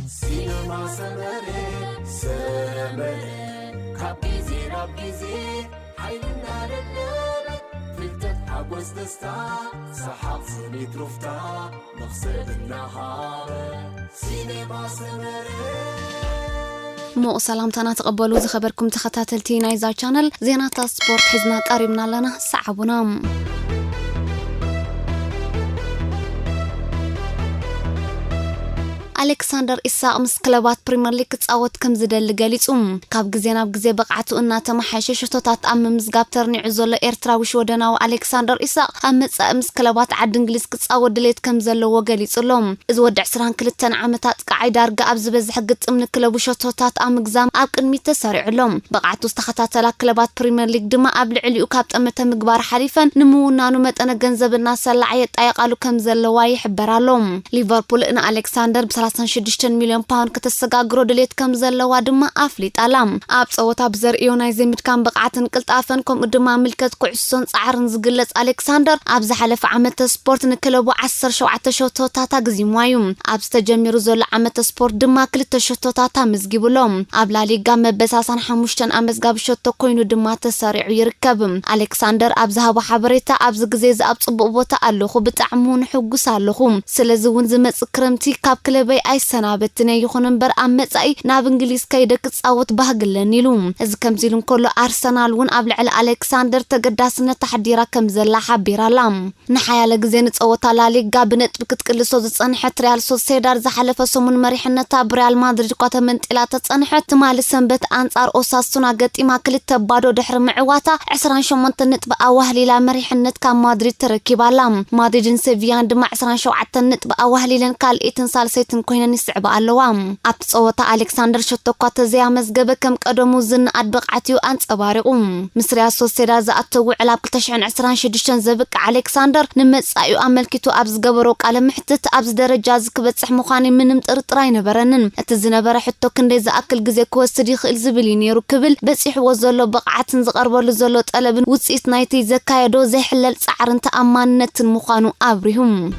سينما سمري كابيزي رابيزي حيلنا للنبت فلتت حبوز دستا سحاب سنيت رفتا نخسر النهار سينما سمري مو سلامتنا تقبلوا زخبركم تخطاتلتي نايزا channel زينات سبورت حزنا قريبنا لنا سعبنا ألكسندر إساق مس كلبات بريمير ليج تصاوت كم زدل قاليصوم كاب غزينا بغزي بقعتو إنا تمحيش شتوتات أمم زقابتر نعزول إيرتراوش ودناو ألكسندر إساق أمس مس كلبات عد إنجليز كتصاوت دليت كم زلو وقاليصولهم إذ ودع سران كلتن عامتات قاعدار قاب زبز حقت من كلبو شتوتات أم غزام أب قدمي تسارع لهم بقعتو استخطاتلا كلبات بريمير ليج دما قبل عليو كابت أمته مقبار حليفا نمونا نمت أنا جنزب الناس سلعيت أيقالو كم زلو يحبرالهم ليفربول إن ألكسندر 36 مليون باوند كتسغاغرو دليت كم زلوا دما أفليت ألام أب صوتا بزرئيو ناي زيمد كان بقعتن قلطافن كم دما ملكت كعسون صعرن زغلص ألكسندر أب زحلف عمت سبورت نكلبو 10 7 شوتوتاتا غزيموايو أب استجمرو زول عمت سبورت دما 2 شوتوتاتا مزغيبلوم أب لا ليغا مبساسان 5 أمزغاب شوتو كوينو دما تساريعو يركب ألكسندر أب زهبو حبريتا أب زغزي زاب صبو بوتا ألوخو بتعمون حغوس ألوخو سلازون زمص كرمتي كاب كلبي أي سنة بتني يخون بر أمتأي ناب إنجليز كيدك تصوت بهجلن يلوم إذا كم زيلون كله أرسنال ون قبل على ألكسندر تقدسنا تحديرا كم زلا حبيرا لام نحيا لجزين تصوت على ليج جابنت بكت كل صوت تصنحت ريال سوسيدار زحلف سومن مريحنا تاب ريال مدريد قاتمنت إلى تصنحت مال سنبت أنصار أساسنا قد إما كل تبادو دحر معواتا 20 شمنت نتبقى وهلي لا مريحنا كان مدريد تركيب لام مدريد سيفيان دم 20 شوعة نتبقى وهلي لن قال إتنسال سيتن كوينا نسعب اللوام أبصوت ألكسندر شتوقات زي مزجبة كم قدمو زن أدبقعتيو أنت أبارقوم مصريا سوسيدا زأتو علاب 2026 زبك ألكسندر نمت أيو أملكتو أبز جبروك على محتت أبز درجة زكبت سحمخاني من ترطراين برنن أتزنا برحتو كندي زأكل جزء كوستريخ الزبليني ركبل بس يحوزلو بقعة زقربلو زلو تقلب وتسيت نايتي زكايدو زي حلل سعرن تأمانة المخانو أبريهم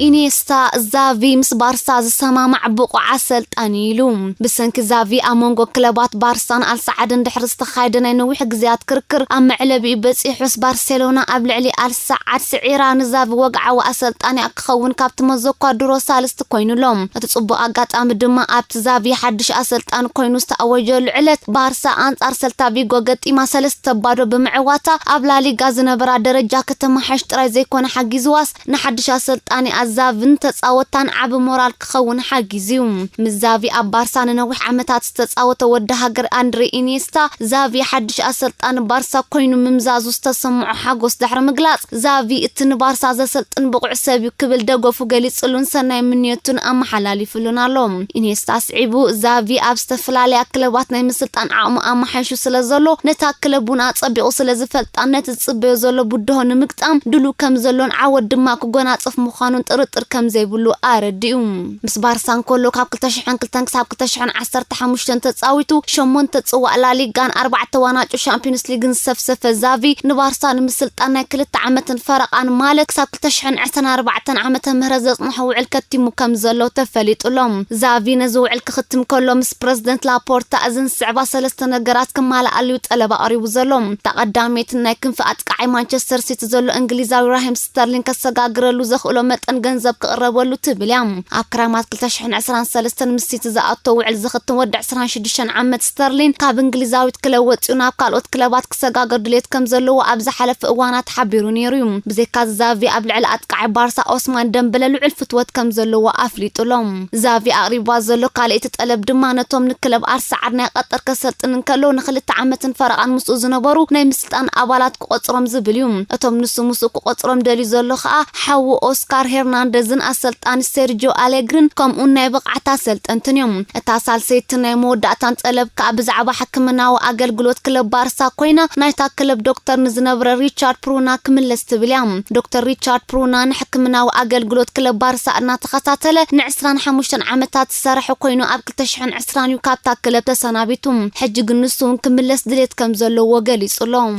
إنيستا زافي مس بارسا زسما معبوق عسل تانيلوم بسنك زافي أمونغو كلابات بارسان على سعدن دحرز تخايدنا ينوح جزيات كركر أما علبي بس يحس بارسلونا قبل علي على سعد سعيران زافي وقع وأسل تاني أكخون كابت مزوكا درو سالس تكوينو لوم أتصبو أقات أمدما أبت زافي حدش أسل تان كوينو استأوجو العلت بارسا أنت أرسل تابي قوغت إما سالس تبادو بمعواتا قبل غازنا برا درجة كتما حشتراي زيكون حقي زواس نحدش أسل تاني زافن تصاوتان عب مورال كخون حاجزيوم مزافي أبارسان نوح عمتات تتصاوت ود هاجر أندري إنيستا زافي حدش أسلطان بارسا كوينو ممزازو استسمع حاجوس دحر مقلاص زافي اتن بارسا زسلطن بقع سابي كبل دقو فقالي تسلون سناي منيتون أم حلالي فلونا لوم إنيستا سعيبو زافي أبستفلالي أكلباتنا مسلطان عام أم حيشو سلازلو نتا كلبونا تصبيقو سلازفلطان نتتصبيو زلو بدهون مقتام دلو كم زلون عود دماكو قناة صف مخانون ترطر كم زي بلو أرديوم مس بارسان كله كاب كلتشحن كلتن كساب كلتشحن 15 تتصاويتو شمون تتصوى لا ليغان 4 توانات شامبيونز ليغن سفسف زافي نبارسان مسلطان كلت عامه فرقان مالك كساب كلتشحن 14 عامه مهرز نحو علكتيمو كم زلو تفليط لهم زافي نزو علك ختم كله مس بريزيدنت لابورتا ازن سعبا 3 نغرات كمال عليو طلب قريبو زلهم تقداميت نايكن فاتقعي مانشستر سيتي زلو انجليزاوي راهيم ستيرلينج كسغاغرلو زخلو متن ገንዘብ ከቀረበሉ ትብልያም አክራማት 2023 ምስቲ ዘአቶ ውዕል ዝኽትን ወድ 26 ዓመት ስተርሊን ካብ እንግሊዛዊት ክለብ ወጽኡና ካልኦት ክለባት ክሰጋገር ድሌት ከም ዘለዎ ኣብ ዝሓለፈ እዋናት ሓቢሩ ነይሩ ብዘይካ ዛቪ ኣብ ልዕሊ ኣጥቃዒ ባርሳ ኦስማን ደምበለ ልዑል ፍትወት ከም ዘለዎ ኣፍሊጡሎም ዛቪ ኣቅሪባ ዘሎ ካልእቲ ጠለብ ድማ ነቶም ንክለብ ኣርሰዓድ ናይ ቀጠር ከሰልጥንን ከሎ ንኽልተ ዓመትን ፈረቓን ምስኡ ዝነበሩ ናይ ምስልጣን ኣባላት ክቆጽሮም ዝብል እዩ እቶም ንሱ ምስኡ ክቆጽሮም ደልዩ ዘሎ ከዓ ሓው ኦስካር ሄርናንደዝን ኣሰልጣኒ ሴርጂዮ ኣሌግሪን ከምኡን ናይ ብቕዓታ ሰልጠንትን እዮም እታ ሳልሰይቲ ናይ መወዳእታን ጠለብ ከዓ ብዛዕባ ሕክምናዊ ኣገልግሎት ክለብ ባርሳ ኮይና ናይታ ክለብ ዶክተር ንዝነበረ ሪቻርድ ፕሩና ክምለስ ትብል እያ ዶክተር ሪቻርድ ፕሩና ንሕክምናዊ ኣገልግሎት ክለብ ባርሳ እናተኸታተለ ን25 ዓመታት ዝሰርሐ ኮይኑ ኣብ 2020 ካብታ ክለብ ተሰናቢቱ ሕጂ ግን ንሱ ክምለስ ድሌት ከም ዘለዎ ገሊጹሎም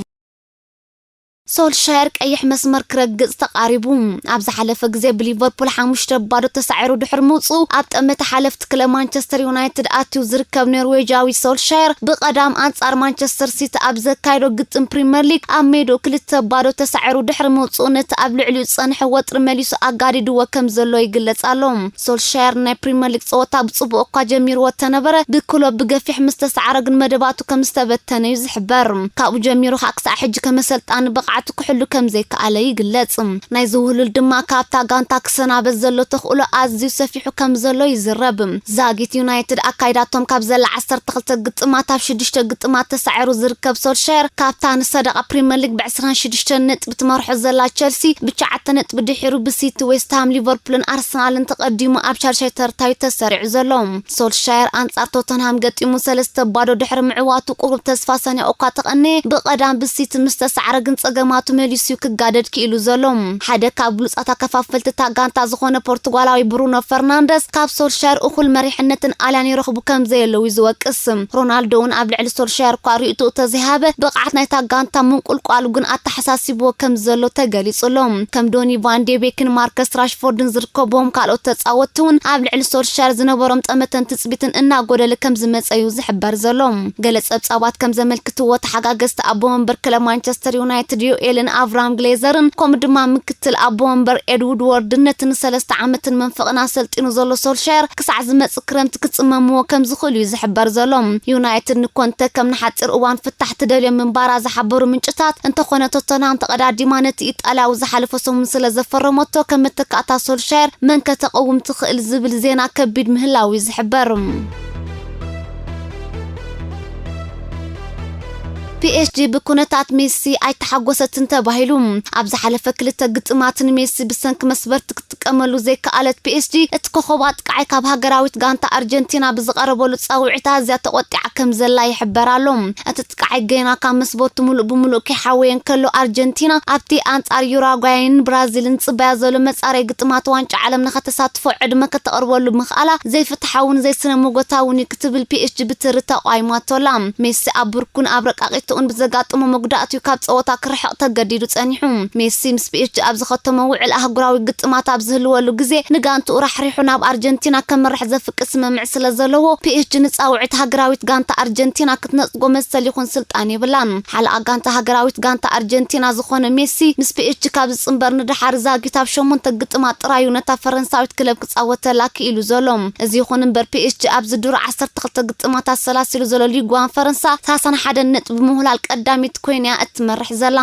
ሶልሻየር ቀይሕ መስመር ክረግጽ ተቃሪቡ ኣብ ዝሓለፈ ግዜ ብሊቨርፑል 5 ባዶ ተሳዒሩ ድሕር ምውጽኡ ኣብ ጠመተ ሓለፍቲ ክለብ ማንቸስተር ዩናይትድ ኣትዩ ዝርከብ ኖርዌጃዊ ሶልሻየር ብቀዳም አንጻር ማንቸስተር ሲቲ ኣብ ዘካይዶ ግጥም ፕሪምየር ሊግ ኣብ ሜዶ 2 ባዶ ተሳዒሩ ድሕር ምውጽኡ ነቲ ኣብ ልዕሊኡ ጸንሐ ወጥሪ መሊሱ ኣጋዲድዎ ከም ዘሎ ይግለጽ ኣሎ። ሶልሻየር ናይ ፕሪምየር ሊግ ጸወታ ብጽቡቕ እኳ ጀሚርዎ ተነበረ ብክለብ ብገፊሕ ምስ ተሰዓረ ግን መደባቱ ከም ዝተበተነ እዩ ዝሕበር። ካብኡ ጀሚሩ ክሳዕ ሕጂ ከመሰልጣኒ ብቕዓቱ ክሕሉ ከም ዘይከኣለ ይግለጽ። ናይ ዝውህሉል ድማ ካብታ ጋንታ ክሰናበት ዘሎ ተኽእሎ ኣዝዩ ሰፊሑ ከም ዘሎ ይዝረብ። ዛጊት ዩናይትድ ኣካይዳቶም ካብ ዘላ 12 ግጥማት ኣብ 6 ግጥማት ተሳዒሩ ዝርከብ ሶልሻየር ካብታ ንሰደቓ ፕሪምየር ሊግ ብ26 ነጥቢ ትመርሖ ዘላ ቸልሲ ብ9 ነጥቢ ድሒሩ ብሲቲ ዌስትሃም ሊቨርፑልን ኣርሰናልን ተቐዲሙ ኣብ ሻድሻይ ተርታዊ ተሰሪዑ ዘሎ። ሶልሻየር አንጻር ቶተንሃም ገጢሙ 3 ባዶ ድሕሪ ምዕዋቱ ቁሩብ ተስፋ ሰኒዑ እኳ ተቐነየ ብቐዳም ብሲቲ ምስ ተሰዓረ ግን ጸገማቱ መሊሱ ክጋደድ ክኢሉ ዘሎ። ሓደ ካብ ብሉጻት ከፋፈልቲ ጋንታ ዝኾነ ፖርቱጋላዊ ብሩኖ ፈርናንደስ ካብ ሶልሻየር እኹል መሪሕነትን ኣልያን ይረኽቡ ከም ዘየለው ይዝወቅስ። ሮናልዶ እውን ኣብ ልዕሊ ሶልሻየር እኳ ርእይቱ ተዘይሃበ ብቕዓት ናይታ ጋንታ ምንቁልቋሉ ግን ኣተሓሳሲብዎ ከም ዘሎ ተገሊጹሎም። ከም ዶኒ ቫን ደ ቤክን ማርከስ ራሽፎርድን ዝርከቦም ካልኦት ተጻወትቲ እውን ኣብ ልዕሊ ሶልሻየር ዝነበሮም ጠመተን ትጽቢትን እናጎደለ ከም ዝመጸዩ ዝሕበር ዘሎ። ገለ ጸብጻባት ከም ዘመልክትዎ ተሓጋገዝቲ ኣቦ ወንበር ክለብ ማንቸስተር ዩናይትድ ዮኤልን አብርሃም ግሌዘርን ከም ድማ ምክትል ኣቦ ወንበር ኤድዋርድ ወርድነትን 3 ዓመትን መንፈቕና ሰልጢኑ ዘሎ ሶልሻየር ክሳዕ ዝመጽእ ክረምቲ ክጽመምዎ ከም ዝኽእሉ ዝሕበር ዘሎ። ዩናይትድ ንኮንተ ከም ንሓፂር እዋን ፍታሕ ትደልዮ ምንባራ ዝሓበሩ ምንጭታት እንተኾነ ቶተንሃም ተቀዳዲማ ነቲ ኢጣልያዊ ዝሓለፈ ሰሙን ስለ ዘፈረመቶ ከም መተካእታ ሶልሻየር መን ከተቀውም ትኽእል ዝብል ዜና ከቢድ ምህላዊ ዝሕበር። PSG ብኩነታት ሜሲ ኣይተሓጎሰትን ተባሂሉ ኣብ ዝሓለፈ 2 ግጥማትን ሜሲ ብሰንኪ መስበርቲ ክትጥቀመሉ ዘይከኣለት PSG እቲ ኮኸብ ኣጥቃዓይ ካብ ሃገራዊት ጋንታ ኣርጀንቲና ብዝቐረበሉ ጻውዒታ እዚያ ተቆጢዓ ከም ዘላ ይሕበር ኣሎ። እቲ ጥቃዓይ ገና ካብ መስበርቱ ሙሉእ ብሙሉእ ክሓወየን ከሎ ኣርጀንቲና ኣብቲ አንጻር ዩራጓይን ብራዚልን ጽባያ ዘሎ መጻረይ ግጥማት ዋንጫ ዓለም ንኸተሳትፎ ዕድመ ከተቕርበሉ ምኽኣላ ዘይፍትሓውን ዘይስነ ሞጎታውን ክትብል PSG ብትርታ ቋይማቶላ። ሜሲ ኣብ ብርኩን ኣብ ረቃቂት ኡን ብዘጋጥሞ መጉዳእቱ ካብ ጸወታ ክርሕቕ ተገዲዱ ጸኒሑ። ሜሲ ምስ PSG ኣብ ዝኸተመ ውዕል ኣህጉራዊ ግጥማት ኣብ ዝህልወሉ ግዜ ንጋንቱ ራሕሪሑ ናብ ኣርጀንቲና ከመርሕ ዘፍቅስ ስምምዕ ስለ ዘለዎ PSG ንጻውዒት ሃገራዊት ጋንታ ኣርጀንቲና ክትነጽጎ መሰል ይኹን ስልጣን ይብላን። ሓለቓ ጋንታ ሃገራዊት ጋንታ ኣርጀንቲና ዝኾነ ሜሲ ምስ PSG ካብ ዝጽንበር ንድሓር ዛጊት ኣብ 8 ግጥማት ጥራዩ ነታ ፈረንሳዊት ክለብ ክጻወተላ ክኢሉ ዘሎ። እዚ ይኹን እምበር PSG ኣብ ዝድሩ 12 ግጥማት ኣሰላሲሉ ዘሎ ሊግ ዋን ፈረንሳ 31 ነጥቢ ሙህላል ቀዳሚት ኮይና እትመርሕ ዘላ።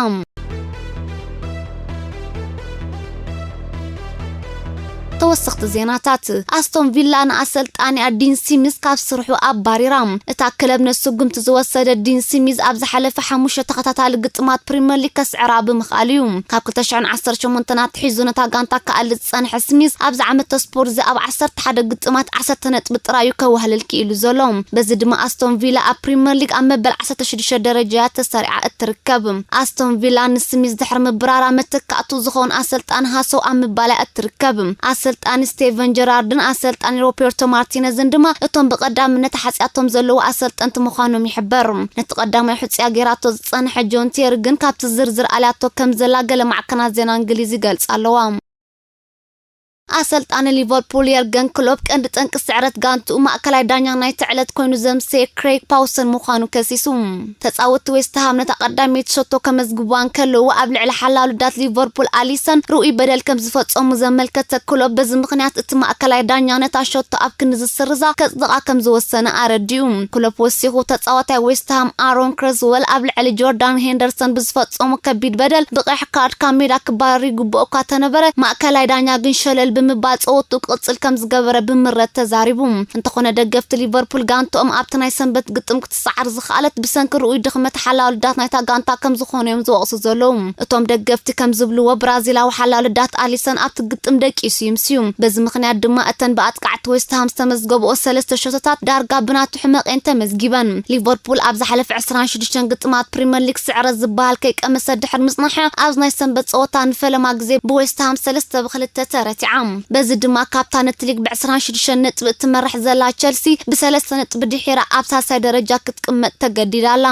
ተወሰኽቲ ዜናታት ኣስቶን ቪላ ንኣሰልጣኒ ዲን ሲሚዝ ካብ ስርሑ ኣባሪራ። እታ ክለብ ነስጉምቲ ዝወሰደ ዲን ሲሚዝ ኣብ ዝሓለፈ 5 ተኸታታሊ ግጥማት ፕሪምየር ሊግ ከስዕራ ብምኽኣል እዩ። ካብ 2018 ናትሒዙ ነታ ጋንታ ከኣልፅ ጸንሐ ሲሚዝ ኣብዚ ዓመት ስፖርት ኣብ 11 ግጥማት 10 ነጥቢ ጥራዩ ከዋህልል ክኢሉ ዘሎ። በዚ ድማ ኣስቶን ቪላ ኣብ ፕሪምየር ሊግ ኣብ መበል 16 ደረጃ ተሰሪዓ እትርከብ። ኣስቶን ቪላ ንሲሚዝ ድሕሪ ምብራራ መተካእቱ ዝኾን ኣሰልጣኒ ሃሶው ኣብ ምባላይ እትርከብ። አሰልጣኒ ስቴቨን ጀራርድን አሰልጣኒ ሮቤርቶ ማርቲኔዝን ድማ እቶም በቀዳምነት ሓጽያቶም ዘለው አሰልጣንቲ ምዃኖም ይሕበር። ነቲ ቀዳማይ ሕጽያ ጌራቶ ዝጸንሐ ጆን ቴሪ ግን ካብቲ ዝርዝር አልያቶ ከም ዘላ ገለ ማዕከናት ዜና እንግሊዝ ይገልጽ ኣለዋ። አሰልጣኒ ሊቨርፑል የርገን ክሎፕ ቀንዲ ጠንቂ ስዕረት ጋንቱ ማእከላይ ዳኛ ናይ ትዕለት ኮይኑ ዘምሴ ክሬግ ፓውሰን ምዃኑ ከሲሱ። ተጻወቲ ዌስትሃም ነታ ቀዳሚት ሸቶ ከመዝግቧን ከለው ኣብ ልዕሊ ሓላሉዳት ሊቨርፑል አሊሰን ሩኢ በደል ከም ዝፈጸሙ ዘመልከተ ክሎፕ በዚ ምኽንያት እቲ ማእከላይ ዳኛ ነታ ሸቶ ኣብ ክንዲ ዝስርዛ ከጽድቓ ከም ዝወሰነ ኣረዲኡ። ክሎፕ ወሲኹ ተጻዋታይ ዌስትሃም ኣሮን ክሬዝዌል ኣብ ልዕሊ ጆርዳን ሄንደርሰን ብዝፈጸሙ ከቢድ በደል ብቀይሕ ካርድ ካብ ሜዳ ክባረር ይግብኦ እኳ ተነበረ ማእከላይ ዳኛ ግን ሸለል ብምባል ጸወቱ ቅጽል ከም ዝገበረ ብምረት ተዛሪቡ። እንተኾነ ደገፍቲ ሊቨርፑል ጋንቶም ኣብቲ ናይ ሰንበት ግጥም ክትሰዓር ዝኽኣለት ብሰንኪ ሩኡይ ድኽመት ሓላሉዳት ናይታ ጋንታ ከም ዝኾኑ እዮም ዝወቕሱ ዘለዉ። እቶም ደገፍቲ ከም ዝብልዎ ብራዚላዊ ሓላሉዳት አሊሰን ኣብቲ ግጥም ደቂሱ ይምስዩ። በዚ ምኽንያት ድማ እተን ብኣጥቃዕቲ ዌስትሃም ዝተመዝገብኦ 3 ሸቶታት ዳርጋ ብናቱ ሕመቐን ተመዝጊበን። ሊቨርፑል ኣብ ዝሓለፈ 26 ግጥማት ፕሪምየር ሊግ ስዕረት ዝበሃል ከይቀመሰ ድሕሪ ምጽናሕ ኣብ ናይ ሰንበት ጸወታ ንፈለማ ግዜ ብዌስትሃም 3-2 ተረቲዓ። በዚ ድማ ካፕታ ነቲ ሊግ ብ26 ነጥቢ እትመርሕ ዘላ ቸልሲ ብ3 ነጥቢ ድሒራ ኣብ ሳሳይ ደረጃ ክትቅመጥ ተገዲዳላ።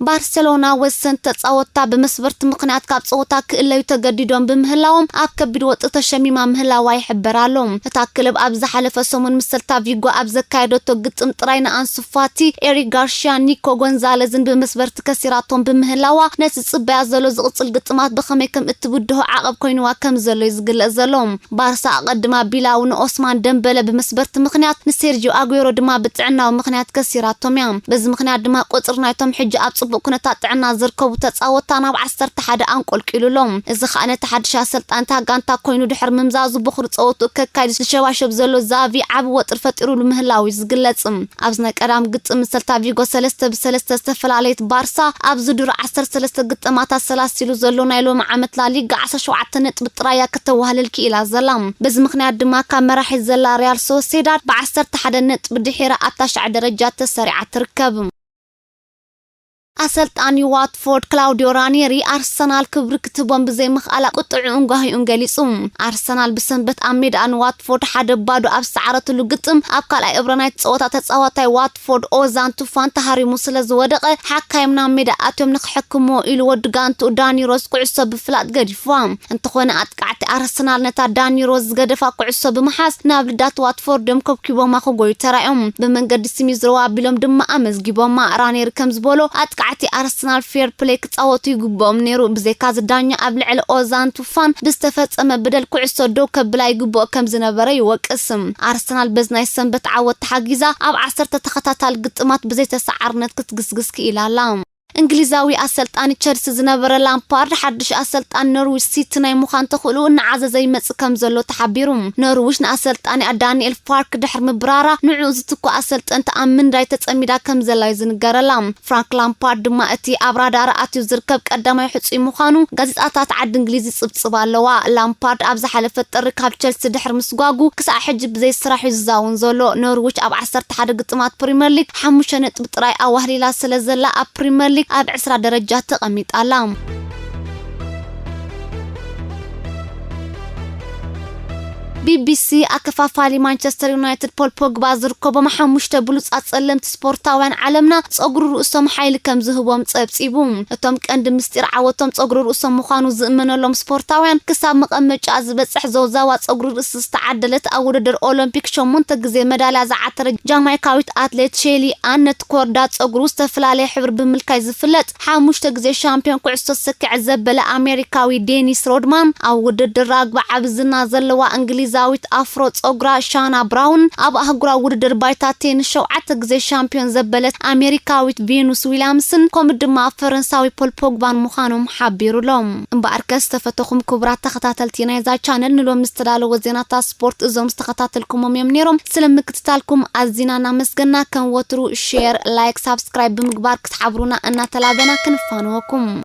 ባርሴሎና ወሰን ተጻወታ በመስበርት ምክንያት ካብ ጾታ ክእለዩ ተገዲዶም በምህላዎም ኣብ ከቢድ ወጥ ተሸሚማ ምህላዋ ይሕበራሉ እታ ክለብ ኣብ ዝሓለፈ ሰሙን ምሰልታ ቪጎ ኣብ ዘካየደቶ ግጥም ጥራይና አንሱፋቲ ኤሪክ ጋርሺያ ኒኮ ጎንዛሌዝን በመስበርት ከሲራቶም በምህላዋ ነቲ ጽባያ ዘሎ ዝቅጽል ግጥማት በኸመይ ከም እትብድሆ ዓቀብ ኮይኑዋ ከም ዘሎ ይዝግለጽ ዘሎ ባርሳ ቀድማ ቢላውን ኦስማን ደምበለ በመስበርት ምክንያት ንሴርጂዮ አጉዌሮ ድማ ብጥዕናው ምክንያት ከሲራቶም ያ በዚ ምክንያት ድማ ቁጽር ናይቶም ሕጂ ኣብ ጽቡቅ ኩነታት ጥዕና ዝርከቡ ተጻወታ ናብ 11 አንቆልቂሉሎም እዚ ኻነ ተሓድሻ አሰልጣንታ ጋንታ ኮይኑ ድሕር ምምዛዙ ብኽሪ ጸወቱ ከካይድ ዝሸዋሸብ ዘሎ ዛቪ ዓብ ወጥር ፈጢሩሉ ምህላው ይዝግለጽ ኣብ ዝነቀዳም ግጥም ሰልታ ቪጎ 3-3 ዝተፈላለየት ባርሳ ኣብ ዝድሩ 13 ግጥማት ሰላሲሉ ዘሎ ናይ ሎሚ ዓመት ላሊጋ 17 ነጥቢ ጥራያ ከተዋህልል ክኢላ ዘላ በዚ ምክንያት ድማ ካብ መራሒ ዘላ ሪያል ሶሴዳድ ብ11 ነጥቢ ድሒራ ኣታሽዕ ደረጃ ተሰሪዓ ትርከብ አሰልጣኒ ዋትፎርድ ክላውዲዮ ራኒሪ አርሰናል ክብር ክትቦም በዘይ መخاላ ቁጥዑን ጓሂኡን ገሊጹ አርሰናል በሰንበት አሜዳን ዋትፎርድ ሓደ ባዶ ኣብ ሰዓረትሉ ግጥም ኣብ ካልኣይ እብረናይ ጸወታ ተጻዋታይ ዋትፎርድ ኦዛን ቱፋን ተሃሪሙ ስለዝወደቀ ሓካይምና ሜዳ ኣቶም ንኽሕክሞ ኢሉ ወድጋንቱ ዳኒሮስ ኩዕሶ ብፍላጥ ገዲፏ እንተኾነ አጥቃዕቲ አርሰናል ነታ ዳኒሮስ ዝገደፋ ኩዕሶ ብምሓስ ናብ ልዳት ዋትፎርድ ደም ከብኪቦማ ክጎዩ ተራዮም በመንገዲ ሲሚዝረዋ ቢሎም ድማ ኣመዝጊቦማ ራኒሪ ከም ዝበሎ አጥቃ አርሰናል ፌር ፕሌይ ክጻወቱ ይግቦም ነይሩ ብዘይካ ዝዳኛ ኣብ ልዕሊ ኦዛን ቱፋን ብዝተፈጸመ በደል ኩዕሶ ዶ ከብላይ ይግቦ ከም ዝነበረ ይወቅስም አርሰናል በዝናይ ሰንበት ዓወት ሓጊዛ ኣብ 10 ተኸታታል ግጥማት ብዘይተሰዓርነት ክትግስግስ ክኢላላ እንግሊዛዊ አሰልጣኒ ቸልሲ ዝነበረ ላምፓርድ ሓድሽ አሰልጣን ኖርዊች ሲቲ ናይ ሙኻን ተኽእሉ ንዓዘዘ ይመጽእ ከም ዘሎ ተሓቢሩ ኖርዊች ንአሰልጣኒ ዳንኤል ፓርክ ድሕር ምብራራ ንዑ ዝትኩ አሰልጣን ተኣምን ዳይ ተጸሚዳ ከም ዘላ ይዝንገረላ ፍራንክ ላምፓርድ ድማ እቲ ኣብ ራዳር ኣትዩ ዝርከብ ቀዳማይ ሕጹይ ሙኻኑ ጋዜጣታት ዓዲ እንግሊዝ ይጽብጽባ ኣለዋ ላምፓርድ ኣብ ዝሓለፈ ጥሪ ካብ ቸልሲ ድሕር ምስጓጉ ክሳዕ ሕጂ ብዘይ ስራሕ ይዛውን ዘሎ ኖርዊች ኣብ 11 ግጥማት ፕሪምየር ሊግ 5 ነጥቢ ጥራይ ኣዋህሊላ ስለዘላ ኣብ ፕሪምየር ሊግ ኣብ 10 ደረጃ ተቐሚጣላ BBC አከፋፋሊ ማንቸስተር ዩናይትድ ፖል ፖግባ ዝርከቦም 5 ብሉጻት ጸለምቲ ስፖርታውያን ዓለምና ጸጉሩ ርእሶም ሓይሊ ከም ዝህቦም ጸብጺቡ እቶም ቀንዲ ምስጢር ዓወቶም ጸጉሩ ርእሶም ምዃኑ ዝእመነሎም ስፖርታውያን ክሳብ መቐመጫ ዝበጽሕ ዘውዛዋ ጸጉሩ ርእሲ ዝተዓደለት ኣብ ውድድር ኦሎምፒክ 8 ግዜ መዳልያ ዝዓተረ ጃማይካዊት ኣትሌት ሼሊ ኣነት ኮርዳ ጸጉሩ ዝተፈላለየ ሕብሪ ብምልካይ ዝፍለጥ 5 ግዜ ሻምፒዮን ኩዕሶ ሰኪዕ ዘበለ አሜሪካዊ ዴኒስ ሮድማን ኣብ ውድድር ራግቢ ዓብዝና ዘለዋ እንግሊዝ ዛዊት አፍሮ ጸጉራ ሻና ብራውን ኣብ አህጉራ ውድድር ባይታ ቴኒስ 7 ግዜ ሻምፒዮን ዘበለት አሜሪካዊት ቬኑስ ዊሊያምስን ከም ድማ ፈረንሳዊ ፖል ፖግባን ምዃኖም ሓቢሩሎም እምበኣርከስ ተፈተኹም ክቡራት ተኸታተልቲ ናይ ዛ ቻነል ንሎም ዝተዳለወ ዜናታት ስፖርት እዞም ዝተኸታተልኩሞም እዮም ነይሮም ስለምክትታልኩም ኣዝና እናመስገና ከም ወትሩ ሼር ላይክ ሳብስክራይብ ብምግባር ክትሓብሩና እናተላበና ክንፋንወኩም